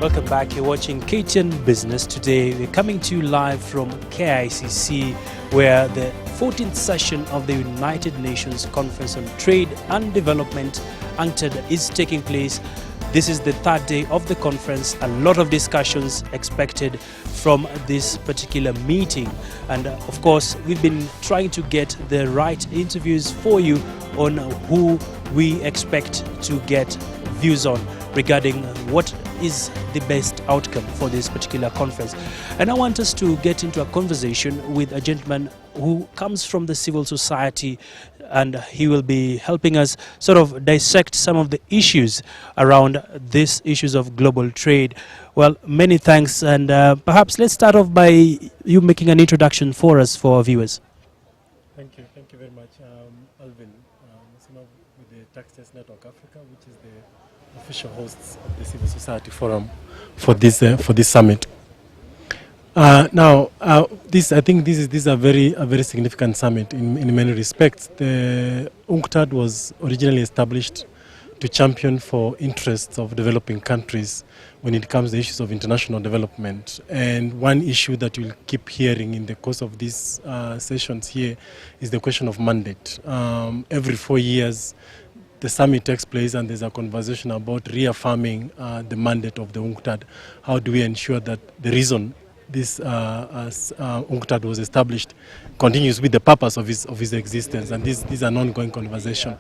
Welcome back. You're watching KTN Business. Today we're coming to you live from KICC, where the 14th session of the United Nations Conference on Trade and Development, UNCTAD, is taking place. This is the third day of the conference. A lot of discussions expected from this particular meeting. And of course, we've been trying to get the right interviews for you on who we expect to get views on regarding what is the best outcome for this particular conference. And I want us to get into a conversation with a gentleman who comes from the civil society, and he will be helping us sort of dissect some of the issues around these issues of global trade. Well, many thanks, and perhaps let's start off by you making an introduction for us, for our viewers. Thank you very much. Alvin, with the Taxes Network Africa, which is the official hosts of the Civil Society Forum for this summit. I think this is a very significant summit in many respects. The UNCTAD was originally established to champion for interests of developing countries when it comes to issues of international development. And one issue that you'll keep hearing in the course of these sessions here is the question of mandate. Every 4 years, the summit takes place and there's a conversation about reaffirming the mandate of the UNCTAD. How do we ensure that the reason this UNCTAD was established continues with the purpose of his existence? And this is an ongoing conversation,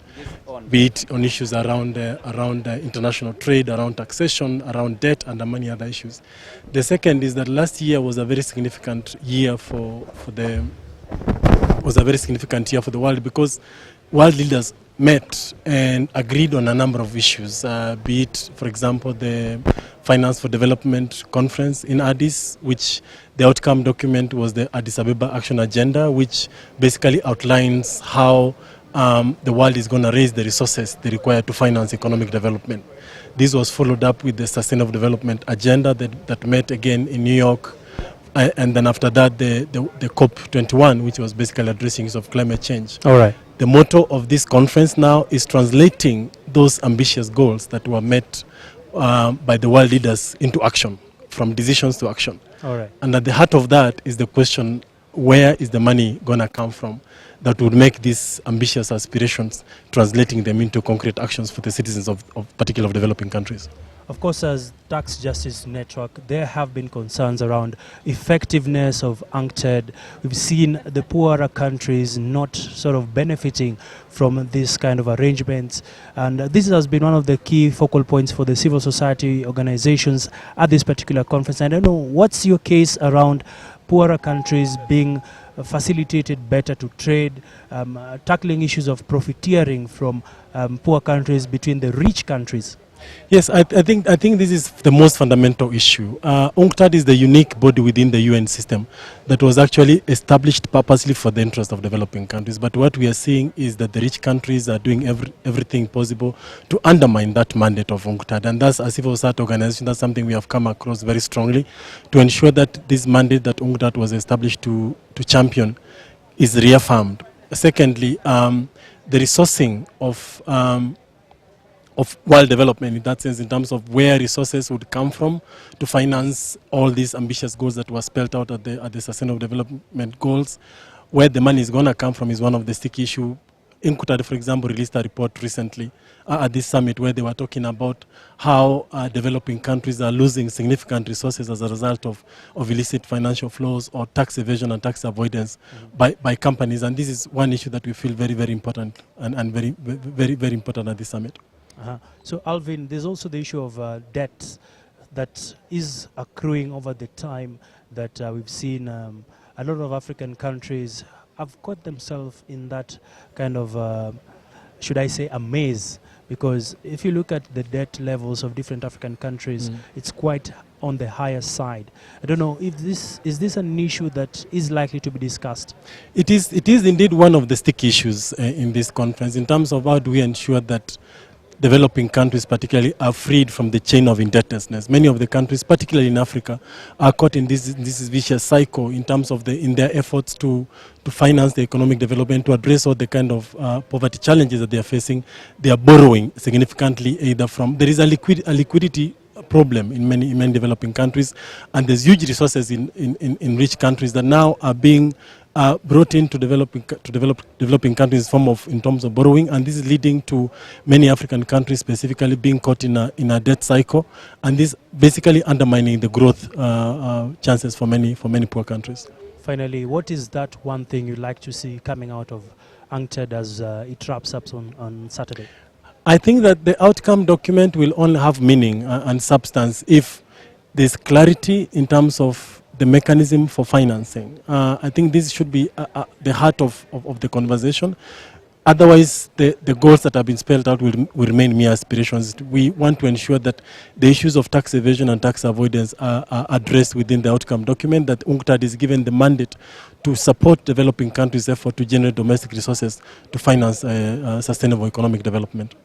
be it on issues around international trade, around taxation, around debt, and many other issues. The second is that last year was a very significant year for the world, because world leaders met and agreed on a number of issues, be it, for example, the Finance for Development Conference in Addis, which the outcome document was the Addis Ababa Action Agenda, which basically outlines how the world is going to raise the resources they require to finance economic development. This was followed up with the Sustainable Development Agenda that met again in New York. And then after that, the COP21, which was basically addressing issues of climate change. All right. The motto of this conference now is translating those ambitious goals that were met by the world leaders into action, from decisions to action. All right. And at the heart of that is the question, where is the money going to come from that would make these ambitious aspirations, translating them into concrete actions for the citizens of particularly of developing countries? Of course, as Tax Justice Network, there have been concerns around effectiveness of UNCTAD. We've seen the poorer countries not sort of benefiting from this kind of arrangements. And this has been one of the key focal points for the civil society organizations at this particular conference. And I don't know, what's your case around poorer countries being facilitated better to trade, tackling issues of profiteering from poor countries between the rich countries? Yes, I think this is the most fundamental issue. UNCTAD is the unique body within the UN system that was actually established purposely for the interest of developing countries. But what we are seeing is that the rich countries are doing everything possible to undermine that mandate of UNCTAD. And that's, a civil society organization, that's something we have come across very strongly, to ensure that this mandate that UNCTAD was established to champion is reaffirmed. Secondly, the resourcing of world development, in that sense, in terms of where resources would come from to finance all these ambitious goals that were spelled out at the Sustainable Development Goals. Where the money is going to come from is one of the sticky issues. UNCTAD, for example, released a report recently at this summit where they were talking about how developing countries are losing significant resources as a result of illicit financial flows or tax evasion and tax avoidance by companies. And this is one issue that we feel very, very important and very important at this summit. So, Alvin, there's also the issue of debt that is accruing over the time that we've seen a lot of African countries have caught themselves in that kind of, should I say, a maze. Because if you look at the debt levels of different African countries, it's quite on the higher side. I don't know if is this an issue that is likely to be discussed? It is indeed one of the sticky issues in this conference, in terms of how do we ensure that developing countries particularly are freed from the chain of indebtedness. Many of the countries, particularly in Africa, are caught in this vicious cycle in terms of in their efforts to finance the economic development, to address all the kind of poverty challenges that they are facing. They are borrowing significantly, either from, there is a liquidity problem in many developing countries, and there's huge resources in rich countries that now are being brought into developing countries in terms of borrowing, and this is leading to many African countries specifically being caught in a debt cycle, and this basically undermining the growth chances for many poor countries. Finally, what is that one thing you'd like to see coming out of UNCTAD as it wraps up on Saturday? I think that the outcome document will only have meaning and substance if there's clarity in terms of the mechanism for financing. I think this should be the heart of the conversation. Otherwise, the goals that have been spelled out will remain mere aspirations. We want to ensure that the issues of tax evasion and tax avoidance are addressed within the outcome document, that UNCTAD is given the mandate to support developing countries' effort to generate domestic resources to finance sustainable economic development.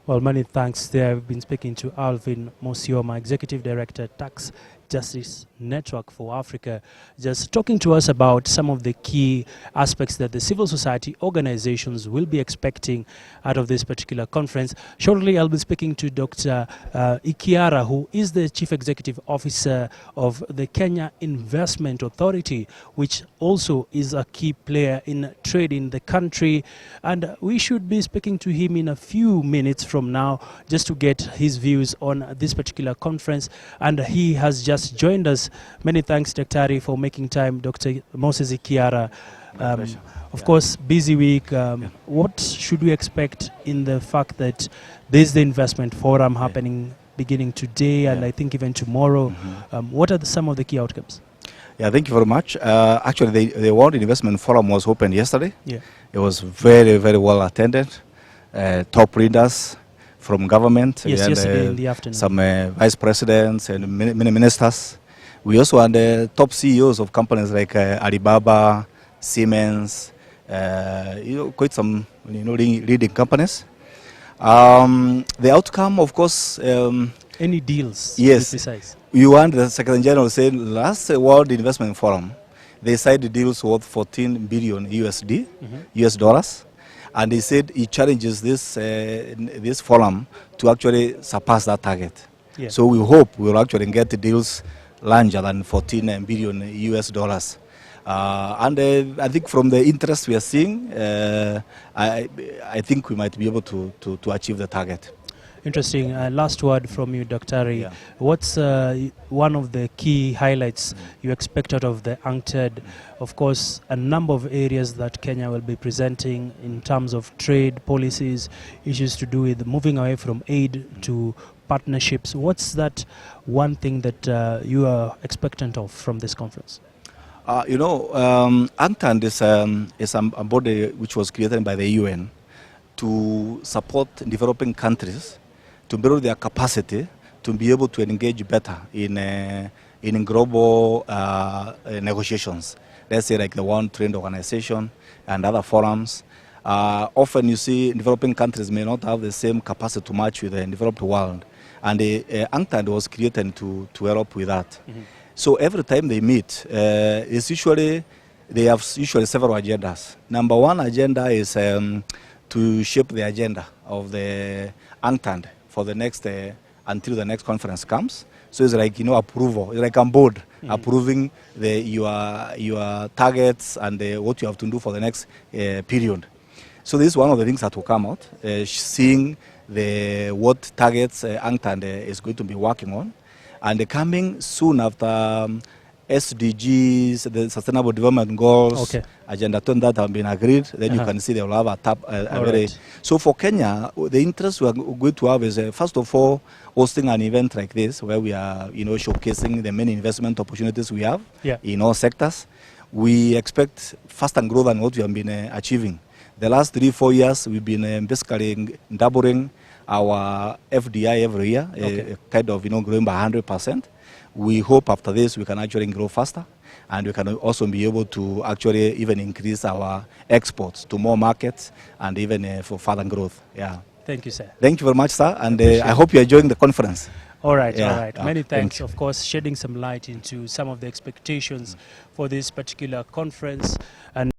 Well, many thanks there. I've been speaking to Alvin Mosioma, Executive Director, Tax Justice Network for Africa, just talking to us about some of the key aspects that the civil society organizations will be expecting out of this particular conference. Shortly, I'll be speaking to Dr. Ikiara, who is the Chief Executive Officer of the Kenya Investment Authority, which also is a key player in trade in the country. And we should be speaking to him in a few minutes from now just to get his views on this particular conference. And he has just joined us. Many thanks, Dr. for making time, Dr. Moses Ikiara. Of course, busy week. What should we expect in the fact that there's the investment forum happening beginning today and I think even tomorrow? What are some of the key outcomes? Yeah, thank you very much. Actually, the World Investment Forum was opened yesterday. Yeah. It was very, very well attended. Top leaders from government. Yes, we yesterday had, in the afternoon. some vice presidents and many ministers. We also had top CEOs of companies like Alibaba, Siemens, quite some leading companies. The outcome, of course. Any deals? Yes. To be precise. You want the Secretary General said last World Investment Forum, they signed deals worth 14 billion USD, US dollars. And he said he challenges this forum to actually surpass that target. Yeah. So we hope we will actually get deals larger than 14 billion US dollars. And I think from the interest we are seeing, I think we might be able to achieve the target. Interesting. Last word from you, Dr. Yeah. What's one of the key highlights you expect out of the UNCTAD? Of course, a number of areas that Kenya will be presenting in terms of trade policies, issues to do with moving away from aid to partnerships. What's that one thing that you are expectant of from this conference? UNCTAD is a body which was created by the UN to support developing countries to build their capacity to be able to engage better in global negotiations. Let's say like the World Trade Organization and other forums. Often you see developing countries may not have the same capacity to match with the developed world. And the UNCTAD was created to help with that. So every time they meet, they have usually several agendas. Number one agenda is to shape the agenda of the UNCTAD for the next until the next conference comes. So it's like approval. It's like a board approving your targets and what you have to do for the next period. So this is one of the things that will come out, seeing what targets UNCTAD is going to be working on, and coming soon after. SDGs, the Sustainable Development Goals, Agenda 20 that have been agreed, then you can see they will have a tab. So for Kenya, the interest we are going to have is, first of all, hosting an event like this where we are showcasing the many investment opportunities we have in all sectors. We expect faster growth than what we have been achieving. The last 3-4 years, we've been basically doubling our FDI every year, kind of growing by 100%. We hope after this we can actually grow faster, and we can also be able to actually even increase our exports to more markets and even for further growth. Yeah. Thank you, sir. Thank you very much, sir, and I hope you are enjoying the conference. All right, all right. Many thanks, of course, shedding some light into some of the expectations for this particular conference. And